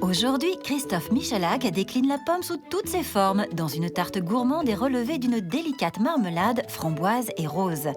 Aujourd'hui, Christophe Michalak décline la pomme sous toutes ses formes dans une tarte gourmande et relevée d'une délicate marmelade framboise et rose.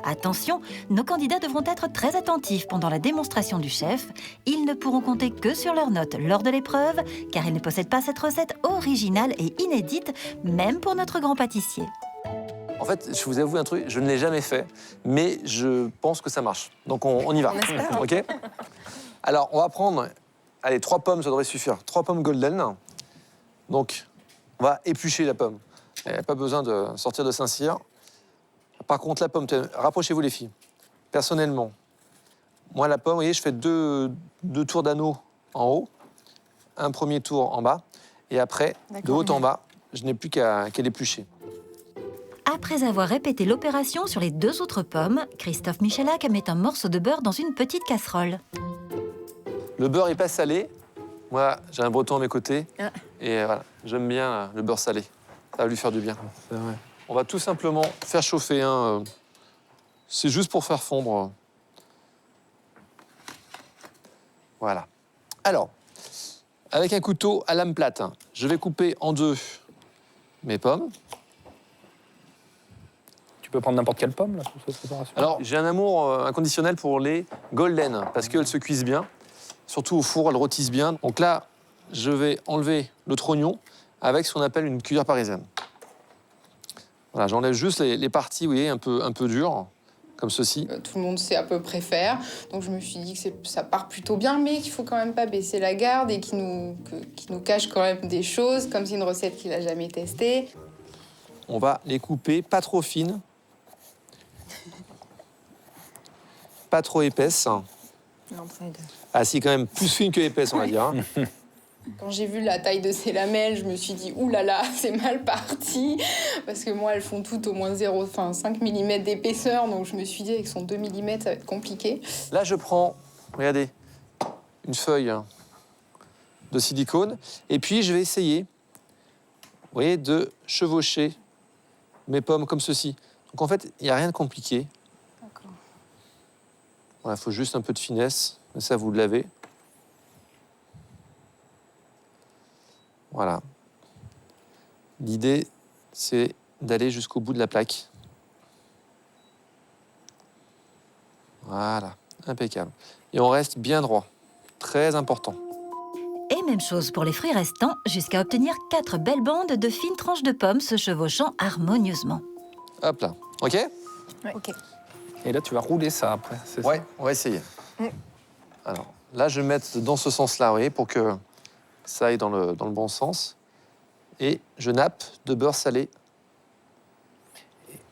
Attention, nos candidats devront être très attentifs pendant la démonstration du chef. Ils ne pourront compter que sur leurs notes lors de l'épreuve, car ils ne possèdent pas cette recette originale et inédite, même pour notre grand pâtissier. En fait, je vous avoue un truc, je ne l'ai jamais fait, mais je pense que ça marche. Donc on y va, ok? Alors, on va prendre, allez, 3 pommes, ça devrait suffire. 3 pommes golden. Donc, on va éplucher la pomme. Il n'y a pas besoin de sortir de Saint-Cyr. Par contre, la pomme, rapprochez-vous les filles. Personnellement, moi, la pomme, vous voyez, je fais deux tours d'anneau en haut, un premier tour en bas, et après, de haut en bas, je n'ai plus qu'à l'éplucher. Après avoir répété l'opération sur les 2 autres pommes, Christophe Michalak met un morceau de beurre dans une petite casserole. Le beurre n'est pas salé. Moi, j'ai un breton à mes côtés. Et voilà, j'aime bien le beurre salé. Ça va lui faire du bien. C'est vrai. On va tout simplement faire chauffer. C'est juste pour faire fondre. Voilà. Alors, avec un couteau à lame plate, je vais couper en 2 mes pommes. Tu peux prendre n'importe quelle pomme, là, pour cette préparation? Alors, j'ai un amour inconditionnel pour les golden, parce qu'elles se cuisent bien. Surtout au four, elles rôtissent bien. Donc là, je vais enlever l'autre oignon avec ce qu'on appelle une cuillère parisienne. Voilà, j'enlève juste les parties, vous voyez, un peu dures, comme ceci. Tout le monde sait à peu près faire. Donc je me suis dit que ça part plutôt bien, mais qu'il faut quand même pas baisser la garde et qu'il nous cache quand même des choses, comme c'est une recette qu'il a jamais testée. On va les couper pas trop fines, pas trop épaisses. Ah si, quand même, plus fines que épaisses, on va dire. Quand j'ai vu la taille de ces lamelles, je me suis dit « Ouh là là, c'est mal parti !» Parce que moi, elles font toutes au moins 5 mm d'épaisseur, donc je me suis dit avec son 2 mm, ça va être compliqué. Là, je prends, regardez, une feuille de silicone, et puis je vais essayer, vous voyez, de chevaucher mes pommes comme ceci. Donc en fait, il n'y a rien de compliqué. Voilà, il faut juste un peu de finesse, mais ça, vous l'avez. Voilà. L'idée, c'est d'aller jusqu'au bout de la plaque. Voilà, impeccable. Et on reste bien droit, très important. Et même chose pour les fruits restants, jusqu'à obtenir 4 belles bandes de fines tranches de pommes se chevauchant harmonieusement. Hop là, ok? Ouais. Ok. Et là, tu vas rouler ça après, c'est ça? Ouais, on va essayer. Alors, là, je vais mettre dans ce sens-là, vous voyez, pour que ça aille dans le bon sens. Et je nappe de beurre salé.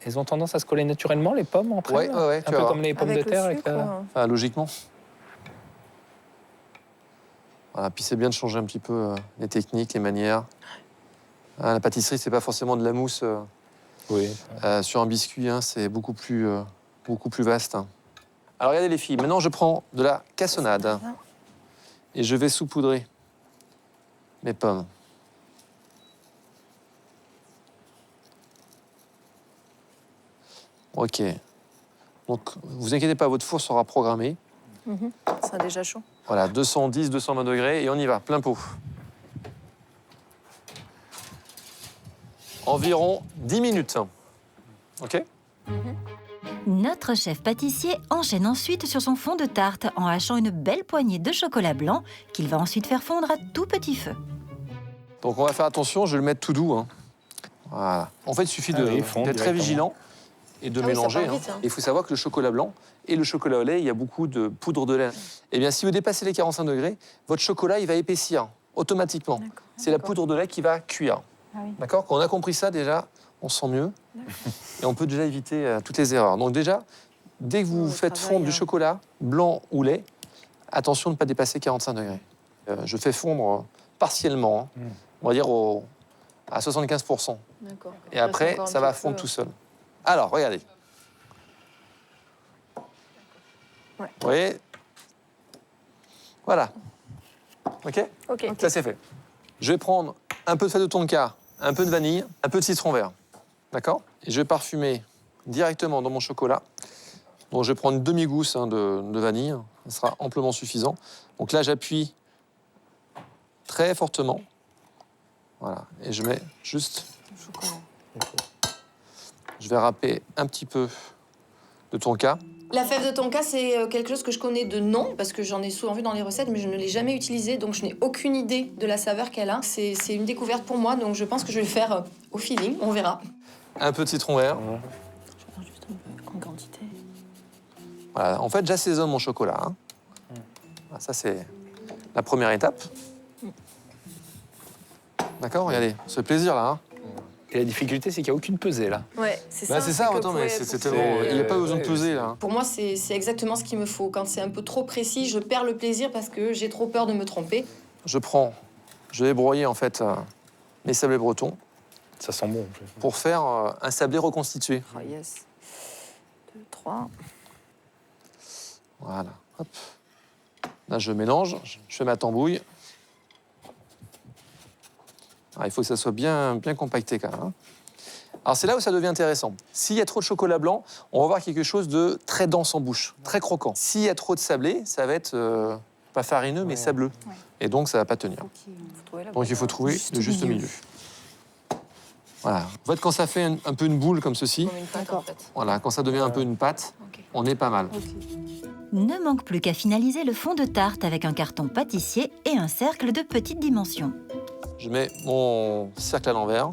Elles ont tendance à se coller naturellement, les pommes, entre elles? Ouais, un peu comme les pommes de terre. Sucre, Enfin, logiquement. Voilà, puis c'est bien de changer un petit peu les techniques, les manières. La pâtisserie, c'est pas forcément de la mousse sur un biscuit, c'est beaucoup plus vaste. Alors regardez les filles, maintenant je prends de la cassonade et je vais saupoudrer mes pommes. Ok. Donc vous inquiétez pas, votre four sera programmé. C'est déjà chaud. Voilà, 210, 220 degrés et on y va, plein pot. Environ 10 minutes. Ok? Notre chef pâtissier enchaîne ensuite sur son fond de tarte en hachant une belle poignée de chocolat blanc qu'il va ensuite faire fondre à tout petit feu. Donc on va faire attention, je vais le mettre tout doux. Voilà. En fait, il suffit d'être très vigilant et de mélanger. Vite, Il faut savoir que le chocolat blanc et le chocolat au lait, il y a beaucoup de poudre de lait. Eh bien, si vous dépassez les 45 degrés, votre chocolat, il va épaissir automatiquement. C'est la poudre de lait qui va cuire. D'accord? Quand on a compris ça, déjà, on se sent mieux. Et on peut déjà éviter toutes les erreurs. Donc déjà, dès que vous faites fondre du chocolat, blanc ou lait, attention de ne pas dépasser 45 degrés. Je fais fondre partiellement, on va dire à 75%. Et après, ça va fondre tout seul. Alors, regardez. Vous voyez? Voilà. OK? Ça, c'est fait. Je vais prendre un peu de fève de tonka, un peu de vanille, un peu de citron vert. D'accord? Et je vais parfumer directement dans mon chocolat. Donc, je vais prendre une demi-gousse de vanille. Ça sera amplement suffisant. Donc là, j'appuie très fortement. Voilà. Et je mets juste... Chocolat. Je vais râper un petit peu de tonka. La fève de tonka, c'est quelque chose que je connais de nom, parce que j'en ai souvent vu dans les recettes, mais je ne l'ai jamais utilisé, donc je n'ai aucune idée de la saveur qu'elle a. C'est une découverte pour moi, donc je pense que je vais le faire au feeling, on verra. Un peu de citron vert. Je vais faire juste un peu en quantité. Voilà. En fait, j'assaisonne mon chocolat. Hein. Voilà, ça, c'est la première étape. D'accord, regardez, ce plaisir-là. Hein. Et la difficulté, c'est qu'il n'y a aucune pesée, là. Ouais, c'est Bah, ça. c'est ça, que attends, mais ouais, c'est pour- tellement... Il n'y a pas besoin de ouais, peser, là. Pour moi, c'est exactement ce qu'il me faut. Quand c'est un peu trop précis, je perds le plaisir parce que j'ai trop peur de me tromper. Je vais broyer, en fait, mes sablés bretons Ça sent bon. En plus. pour faire un sablé reconstitué. Oh yes. 2, 3. Voilà, hop. Là, je mélange, je fais ma tambouille. Ah, il faut que ça soit bien compacté quand même. Hein. Alors c'est là où ça devient intéressant. S'il y a trop de chocolat blanc, on va avoir quelque chose de très dense en bouche, très croquant. S'il y a trop de sablé, ça va être pas farineux, mais sableux. Ouais. Et donc ça va pas tenir. Donc il faut trouver le juste milieu. Voilà. En fait, quand ça fait un peu une boule comme ceci, Comme une pâte, en fait. voilà, quand ça devient un peu une pâte, Ok. on est pas mal. Ne manque plus qu'à finaliser le fond de tarte avec un carton pâtissier et un cercle de petite dimension. Je mets mon cercle à l'envers.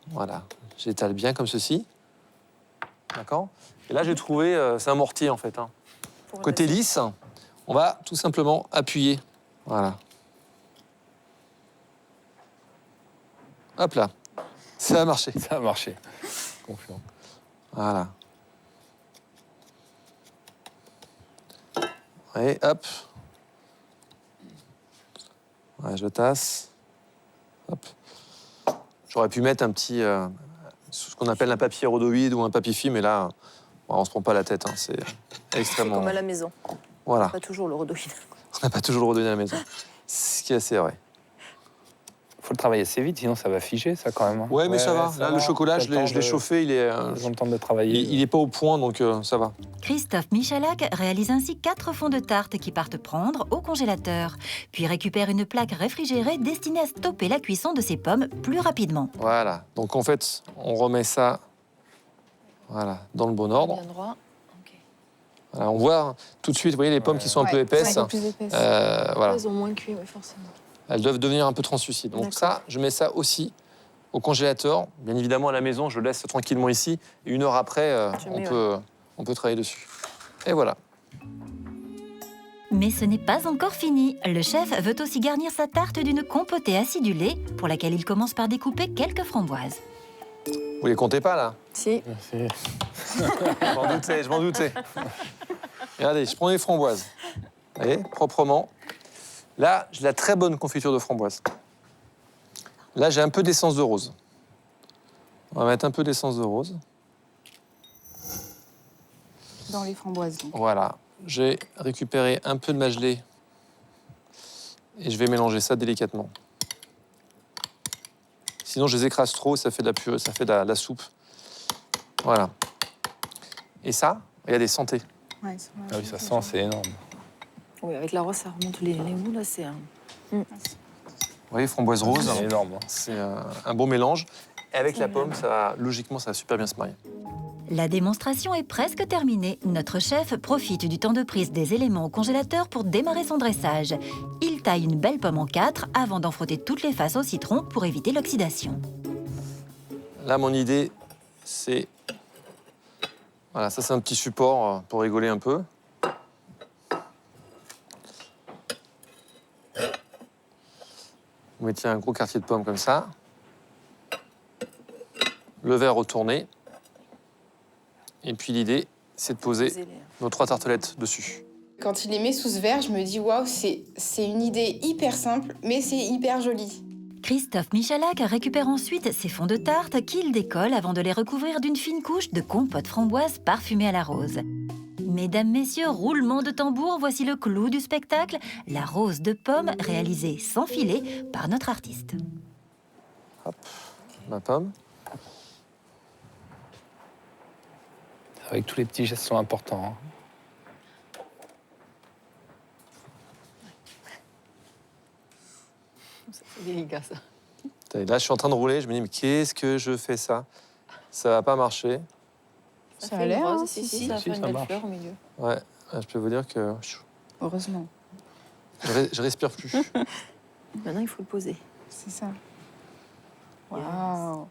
Voilà, j'étale bien comme ceci. D'accord. Et là, j'ai trouvé, c'est un mortier en fait. Hein. Pour Côté repasser. lisse, on va tout simplement appuyer. Voilà. Hop là, ça a marché. Ça a marché. Confiant. Voilà. Et hop. Ouais, je tasse. Hop. J'aurais pu mettre un petit, ce qu'on appelle un papier rhodoïde ou un papier film, mais là, on ne se prend pas la tête. Hein, c'est C'est extrêmement. comme à la maison. Voilà. Pas toujours le rhodoïde. On n'a pas toujours le rhodoïde à la maison. Ce qui est assez vrai. Faut le travailler assez vite, sinon ça va figer, ça, quand même. hein. Ouais, mais ça va. Là, le chocolat, je l'ai chauffé, il est, Ils ont le temps de travailler. il est pas au point, donc ça va. Christophe Michalak réalise ainsi 4 fonds de tarte qui partent prendre au congélateur, puis récupère une plaque réfrigérée destinée à stopper la cuisson de ses pommes plus rapidement. Voilà. Donc en fait, on remet ça, voilà, dans le bon ordre. Bien droit. Ok. Voilà, on voit tout de suite, vous voyez les pommes qui sont un peu épaisses. Un peu plus épaisse. Voilà. Ils ont moins cuit, ouais, forcément. Elles doivent devenir un peu translucides. Donc D'accord. ça, je mets ça aussi au congélateur. Bien évidemment, à la maison, je le laisse tranquillement ici. Et 1 heure après, Tu on, mets, on peut travailler dessus. Et voilà. Mais ce n'est pas encore fini. Le chef veut aussi garnir sa tarte d'une compotée acidulée, pour laquelle il commence par découper quelques framboises. Vous les comptez pas, là? Si. Merci. Je m'en doutais. Regardez, je prends les framboises. Vous voyez, proprement. Là, j'ai la très bonne confiture de framboise. Là, j'ai un peu d'essence de rose. On va mettre un peu d'essence de rose. Dans les framboises. Donc. Voilà. J'ai récupéré un peu de magelé et je vais mélanger ça délicatement. Sinon, je les écrase trop, ça fait de la purée, ça fait de la soupe. Voilà. Et ça, regardez, santé. Ouais, Ah oui, ça sent, c'est énorme. Oui, avec la rose, ça remonte les goûts, là, c'est un... Vous voyez, framboise rose, C'est énorme. hein. c'est un bon mélange. Et avec la pomme, logiquement, ça va super bien se marier. La démonstration est presque terminée. Notre chef profite du temps de prise des éléments au congélateur pour démarrer son dressage. Il taille une belle pomme en 4 avant d'en frotter toutes les faces au citron pour éviter l'oxydation. Là, mon idée, c'est... Voilà, ça, c'est un petit support pour rigoler un peu. Vous mettez un gros quartier de pomme comme ça. Le verre retourné. Et puis l'idée, c'est de poser nos 3 tartelettes dessus. Quand il les met sous ce verre, je me dis waouh, c'est une idée hyper simple, mais c'est hyper joli. Christophe Michalak récupère ensuite ses fonds de tarte qu'il décolle avant de les recouvrir d'une fine couche de compote framboise parfumée à la rose. Mesdames, messieurs, roulement de tambour, voici le clou du spectacle, la rose de pomme réalisée sans filet par notre artiste. Hop, ma pomme. Avec tous les petits gestes sont importants. hein. C'est délicat, ça. Et là, je suis en train de rouler, je me dis, mais qu'est-ce que je fais ça? Ça va pas marcher. Ça a l'air, hein, si, ça ça fait ça une belle marche. fleur au milieu. Ouais, je peux vous dire que Heureusement. je respire plus. Maintenant, il faut le poser. C'est ça. Waouh.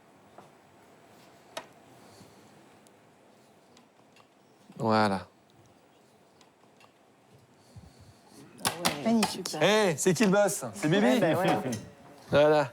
Voilà. Magnifique. Hé, c'est qui le boss? C'est Bibi? Voilà.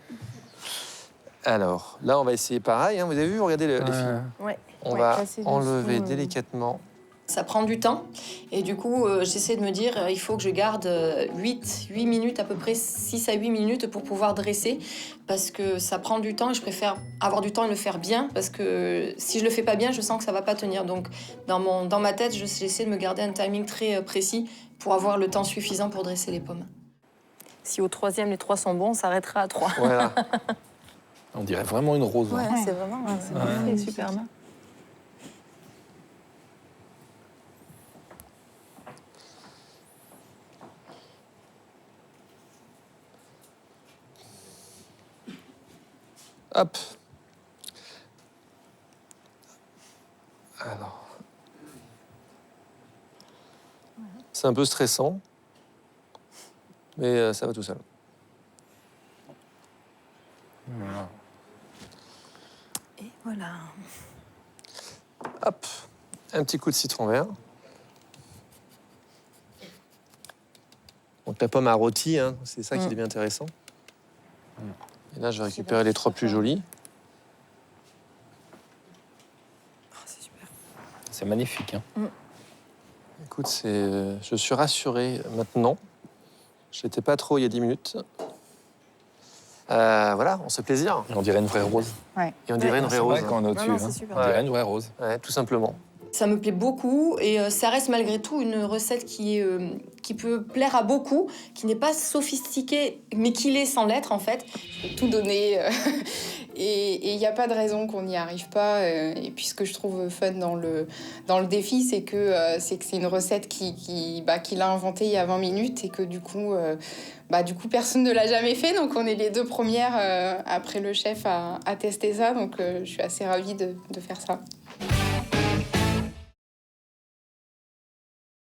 Alors, là, on va essayer pareil. Hein. Vous avez vu, regardez les filles. Ouais. On Ouais, va passer enlever dessous, délicatement. Ça prend du temps. Et du coup, j'essaie de me dire, il faut que je garde 8 minutes, à peu près 6 à 8 minutes pour pouvoir dresser. Parce que ça prend du temps et je préfère avoir du temps et le faire bien. Parce que si je le fais pas bien, je sens que ça va pas tenir. Donc, dans ma tête, j'essaie de me garder un timing très précis pour avoir le temps suffisant pour dresser les pommes. Si au troisième, les 3 sont bons, on s'arrêtera à 3. Voilà. On dirait vraiment une rose. hein. C'est vraiment c'est super bien. Hop. Alors. C'est un peu stressant. Mais ça va tout seul. Voilà. Et voilà. Hop. Un petit coup de citron vert. Donc la pomme a rôti, hein, c'est ça qui devient intéressant. Et là, je vais récupérer les 3 plus jolies. C'est super. C'est magnifique. Hein. Écoute, je suis rassuré maintenant. Je l'étais pas trop il y a 10 minutes. Voilà, on se fait plaisir. On dirait une vraie rose. Et on dirait une vraie C'est rose. vrai quand on est au-dessus. Non, hein. c'est super. On dirait une vraie rose. Ouais, tout simplement. Ça me plaît beaucoup et ça reste malgré tout une recette qui peut plaire à beaucoup, qui n'est pas sophistiquée, mais qui l'est sans l'être en fait. Je peux tout donner. Et il n'y a pas de raison qu'on n'y arrive pas. Et puis ce que je trouve fun dans le défi, c'est que c'est une recette qu'il a inventée il y a 20 minutes et que du coup personne ne l'a jamais fait. Donc on est les 2 premières après le chef à tester ça. Donc je suis assez ravie de faire ça.